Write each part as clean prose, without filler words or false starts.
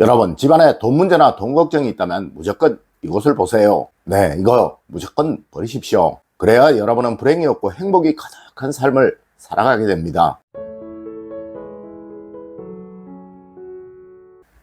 여러분, 집안에 돈 문제나 돈 걱정이 있다면 무조건 이곳을 보세요. 네, 이거 무조건 버리십시오. 그래야 여러분은 불행이 없고 행복이 가득한 삶을 살아가게 됩니다.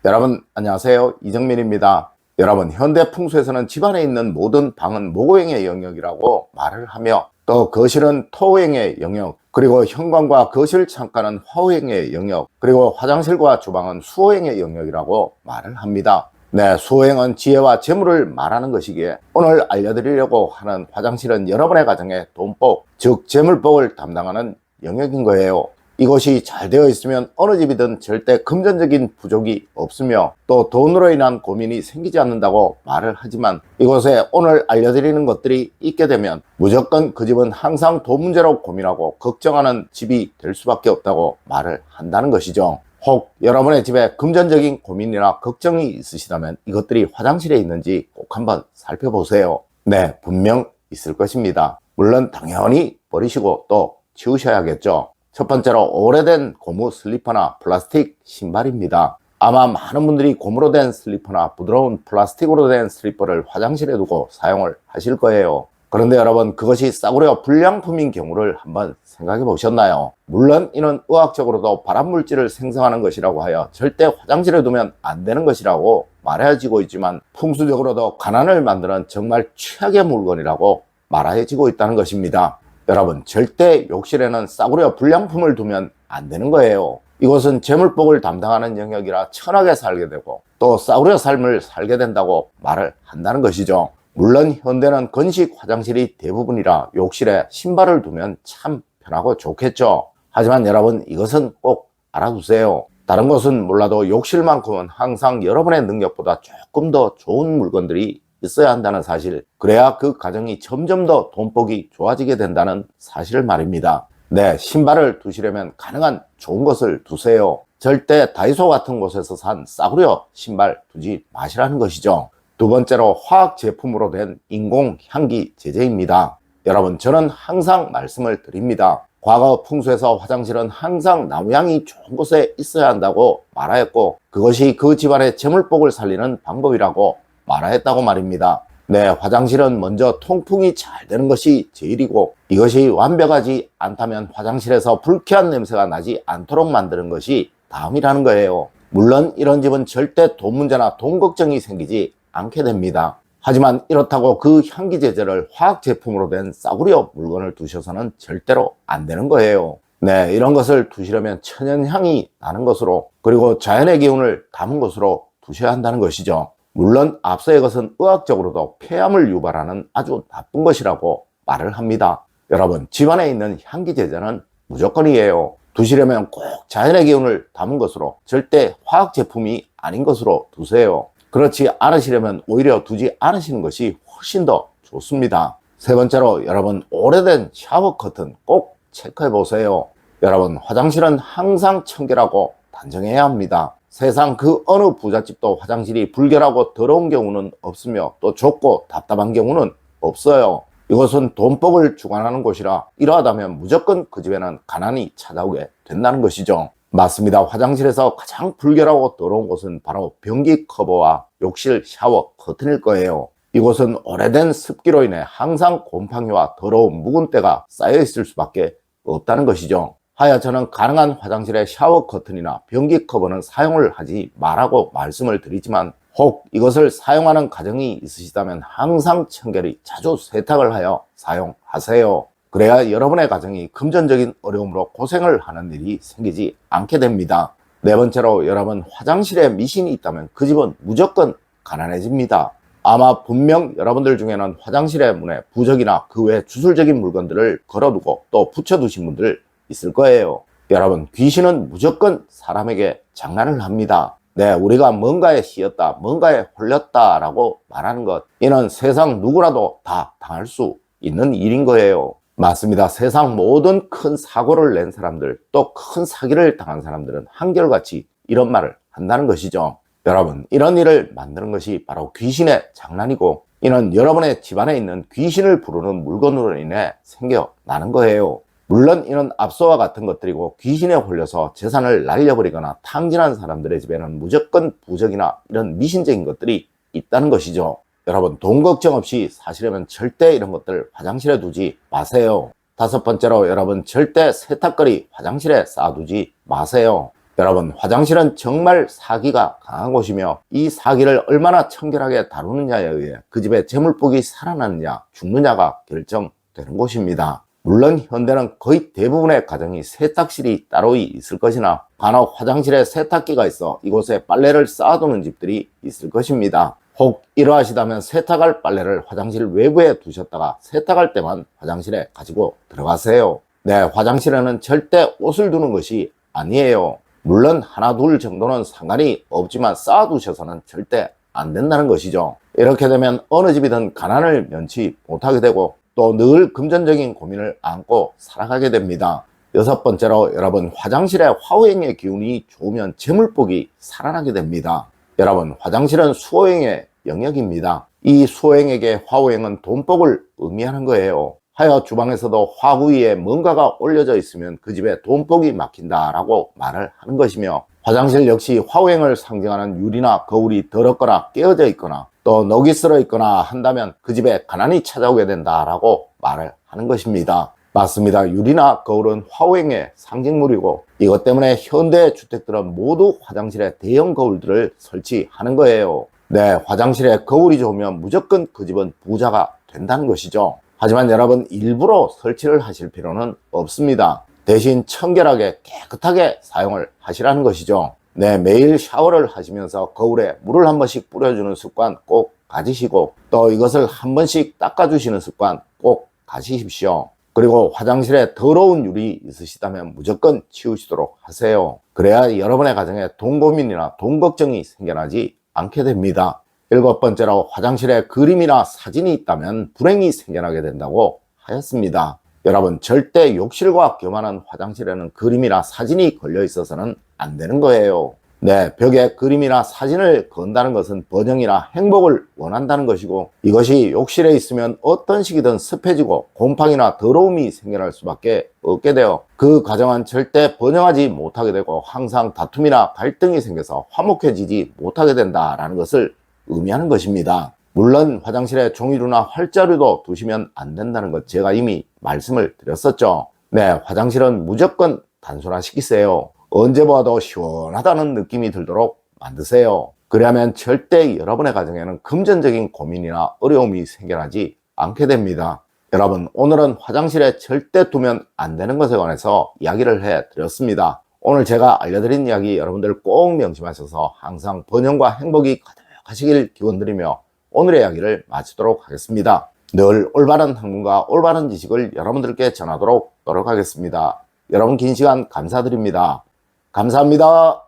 여러분 안녕하세요, 이정민입니다. 여러분, 현대 풍수에서는 집안에 있는 모든 방은 모고행의 영역이라고 말을 하며, 또 거실은 토행의 영역, 그리고 현관과 거실 창가는 화호행의 영역, 그리고 화장실과 주방은 수호행의 영역이라고 말을 합니다. 네, 수호행은 지혜와 재물을 말하는 것이기에 오늘 알려드리려고 하는 화장실은 여러분의 가정의 돈복, 즉 재물복을 담당하는 영역인 거예요. 이것이 잘 되어 있으면 어느 집이든 절대 금전적인 부족이 없으며, 또 돈으로 인한 고민이 생기지 않는다고 말을 하지만, 이곳에 오늘 알려드리는 것들이 있게 되면 무조건 그 집은 항상 돈 문제로 고민하고 걱정하는 집이 될 수밖에 없다고 말을 한다는 것이죠. 혹 여러분의 집에 금전적인 고민이나 걱정이 있으시다면 이것들이 화장실에 있는지 꼭 한번 살펴보세요. 네, 분명 있을 것입니다. 물론 당연히 버리시고 또 치우셔야겠죠. 첫 번째로, 오래된 고무 슬리퍼나 플라스틱 신발입니다. 아마 많은 분들이 고무로 된 슬리퍼나 부드러운 플라스틱으로 된 슬리퍼를 화장실에 두고 사용을 하실 거예요. 그런데 여러분, 그것이 싸구려 불량품인 경우를 한번 생각해 보셨나요? 물론 이는 의학적으로도 발암물질을 생성하는 것이라고 하여 절대 화장실에 두면 안 되는 것이라고 말해지고 있지만, 풍수적으로도 가난을 만드는 정말 최악의 물건이라고 말해지고 있다는 것입니다. 여러분, 절대 욕실에는 싸구려 불량품을 두면 안 되는 거예요. 이것은 재물복을 담당하는 영역이라 천하게 살게 되고 또 싸구려 삶을 살게 된다고 말을 한다는 것이죠. 물론 현대는 건식 화장실이 대부분이라 욕실에 신발을 두면 참 편하고 좋겠죠. 하지만 여러분, 이것은 꼭 알아두세요. 다른 것은 몰라도 욕실만큼은 항상 여러분의 능력보다 조금 더 좋은 물건들이 있어야 한다는 사실, 그래야 그 가정이 점점 더 돈복이 좋아지게 된다는 사실을 말입니다. 네, 신발을 두시려면 가능한 좋은 것을 두세요. 절대 다이소 같은 곳에서 산 싸구려 신발 두지 마시라는 것이죠. 두 번째로, 화학 제품으로 된 인공 향기 제제입니다. 여러분, 저는 항상 말씀을 드립니다. 과거 풍수에서 화장실은 항상 나무향이 좋은 곳에 있어야 한다고 말하였고, 그것이 그 집안의 재물복을 살리는 방법이라고 말하였다고 말입니다. 네, 화장실은 먼저 통풍이 잘 되는 것이 제일이고, 이것이 완벽하지 않다면 화장실에서 불쾌한 냄새가 나지 않도록 만드는 것이 다음이라는 거예요. 물론 이런 집은 절대 돈 문제나 돈 걱정이 생기지 않게 됩니다. 하지만 이렇다고 그 향기 제제를 화학 제품으로 된 싸구려 물건을 두셔서는 절대로 안 되는 거예요. 네, 이런 것을 두시려면 천연향이 나는 것으로, 그리고 자연의 기운을 담은 것으로 두셔야 한다는 것이죠. 물론 앞서의 것은 의학적으로도 폐암을 유발하는 아주 나쁜 것이라고 말을 합니다. 여러분, 집안에 있는 향기 제제는 무조건이에요. 두시려면 꼭 자연의 기운을 담은 것으로, 절대 화학 제품이 아닌 것으로 두세요. 그렇지 않으시려면 오히려 두지 않으시는 것이 훨씬 더 좋습니다. 세 번째로, 여러분, 오래된 샤워 커튼 꼭 체크해 보세요. 여러분, 화장실은 항상 청결하고 단정해야 합니다. 세상 그 어느 부잣집도 화장실이 불결하고 더러운 경우는 없으며, 또 좁고 답답한 경우는 없어요. 이것은 돈복을 주관하는 곳이라, 이러하다면 무조건 그 집에는 가난이 찾아오게 된다는 것이죠. 맞습니다. 화장실에서 가장 불결하고 더러운 곳은 바로 변기 커버와 욕실 샤워 커튼일 거예요. 이곳은 오래된 습기로 인해 항상 곰팡이와 더러운 묵은 때가 쌓여 있을 수밖에 없다는 것이죠. 하여 저는 가능한 화장실의 샤워 커튼이나 변기 커버는 사용을 하지 말라고 말씀을 드리지만, 혹 이것을 사용하는 가정이 있으시다면 항상 청결히 자주 세탁을 하여 사용하세요. 그래야 여러분의 가정이 금전적인 어려움으로 고생을 하는 일이 생기지 않게 됩니다. 네 번째로, 여러분, 화장실에 미신이 있다면 그 집은 무조건 가난해집니다. 아마 분명 여러분들 중에는 화장실의 문에 부적이나 그 외 주술적인 물건들을 걸어두고 또 붙여두신 분들 있을 거예요. 여러분, 귀신은 무조건 사람에게 장난을 합니다. 네, 우리가 뭔가에 씌었다, 뭔가에 홀렸다 라고 말하는 것, 이는 세상 누구라도 다 당할 수 있는 일인 거예요. 맞습니다. 세상 모든 큰 사고를 낸 사람들, 또 큰 사기를 당한 사람들은 한결같이 이런 말을 한다는 것이죠. 여러분, 이런 일을 만드는 것이 바로 귀신의 장난이고, 이는 여러분의 집안에 있는 귀신을 부르는 물건으로 인해 생겨나는 거예요. 물론 이런 압수와 같은 것들이고 귀신에 홀려서 재산을 날려버리거나 탕진한 사람들의 집에는 무조건 부적이나 이런 미신적인 것들이 있다는 것이죠. 여러분, 돈 걱정 없이 사시려면 절대 이런 것들 화장실에 두지 마세요. 다섯 번째로, 여러분 절대 세탁거리 화장실에 쌓아두지 마세요. 여러분, 화장실은 정말 사기가 강한 곳이며 이 사기를 얼마나 청결하게 다루느냐에 의해 그 집의 재물복이 살아나느냐 죽느냐가 결정되는 곳입니다. 물론 현대는 거의 대부분의 가정이 세탁실이 따로 있을 것이나 간혹 화장실에 세탁기가 있어 이곳에 빨래를 쌓아두는 집들이 있을 것입니다. 혹 이러하시다면 세탁할 빨래를 화장실 외부에 두셨다가 세탁할 때만 화장실에 가지고 들어가세요. 네, 화장실에는 절대 옷을 두는 것이 아니에요. 물론 하나 둘 정도는 상관이 없지만 쌓아두셔서는 절대 안 된다는 것이죠. 이렇게 되면 어느 집이든 가난을 면치 못하게 되고 또 늘 금전적인 고민을 안고 살아가게 됩니다. 여섯 번째로, 여러분 화장실에 화오행의 기운이 좋으면 재물복이 살아나게 됩니다. 여러분, 화장실은 수호행의 영역입니다. 이 수호행에게 화오행은 돈복을 의미하는 거예요. 하여 주방에서도 화구 위에 뭔가가 올려져 있으면 그 집에 돈복이 막힌다라고 말을 하는 것이며, 화장실 역시 화오행을 상징하는 유리나 거울이 더럽거나 깨어져 있거나 또 녹이 슬어 있거나 한다면 그 집에 가난이 찾아오게 된다라고 말을 하는 것입니다. 맞습니다. 유리나 거울은 화오행의 상징물이고 이것 때문에 현대 주택들은 모두 화장실에 대형 거울들을 설치하는 거예요. 네, 화장실에 거울이 좋으면 무조건 그 집은 부자가 된다는 것이죠. 하지만 여러분, 일부러 설치를 하실 필요는 없습니다. 대신 청결하게 깨끗하게 사용을 하시라는 것이죠. 네, 매일 샤워를 하시면서 거울에 물을 한 번씩 뿌려주는 습관 꼭 가지시고 또 이것을 한 번씩 닦아주시는 습관 꼭 가지십시오. 그리고 화장실에 더러운 유리 있으시다면 무조건 치우시도록 하세요. 그래야 여러분의 가정에 돈 고민이나 돈 걱정이 생겨나지 않게 됩니다. 일곱 번째로, 화장실에 그림이나 사진이 있다면 불행이 생겨나게 된다고 하였습니다. 여러분, 절대 욕실과 교만한 화장실에는 그림이나 사진이 걸려 있어서는 안 되는 거예요. 네, 벽에 그림이나 사진을 건다는 것은 번영이나 행복을 원한다는 것이고 이것이 욕실에 있으면 어떤 식이든 습해지고 곰팡이나 더러움이 생겨날 수밖에 없게 되어 그 가정은 절대 번영하지 못하게 되고 항상 다툼이나 갈등이 생겨서 화목해지지 못하게 된다라는 것을 의미하는 것입니다. 물론 화장실에 종이류나 활자류도 두시면 안 된다는 것 제가 이미 말씀을 드렸었죠. 네, 화장실은 무조건 단순화시키세요. 언제 보아도 시원하다는 느낌이 들도록 만드세요. 그래야만 절대 여러분의 가정에는 금전적인 고민이나 어려움이 생겨나지 않게 됩니다. 여러분, 오늘은 화장실에 절대 두면 안 되는 것에 관해서 이야기를 해드렸습니다. 오늘 제가 알려드린 이야기 여러분들 꼭 명심하셔서 항상 번영과 행복이 가득하시길 기원드리며 오늘의 이야기를 마치도록 하겠습니다. 늘 올바른 학문과 올바른 지식을 여러분들께 전하도록 노력하겠습니다. 여러분 긴 시간 감사드립니다. 감사합니다.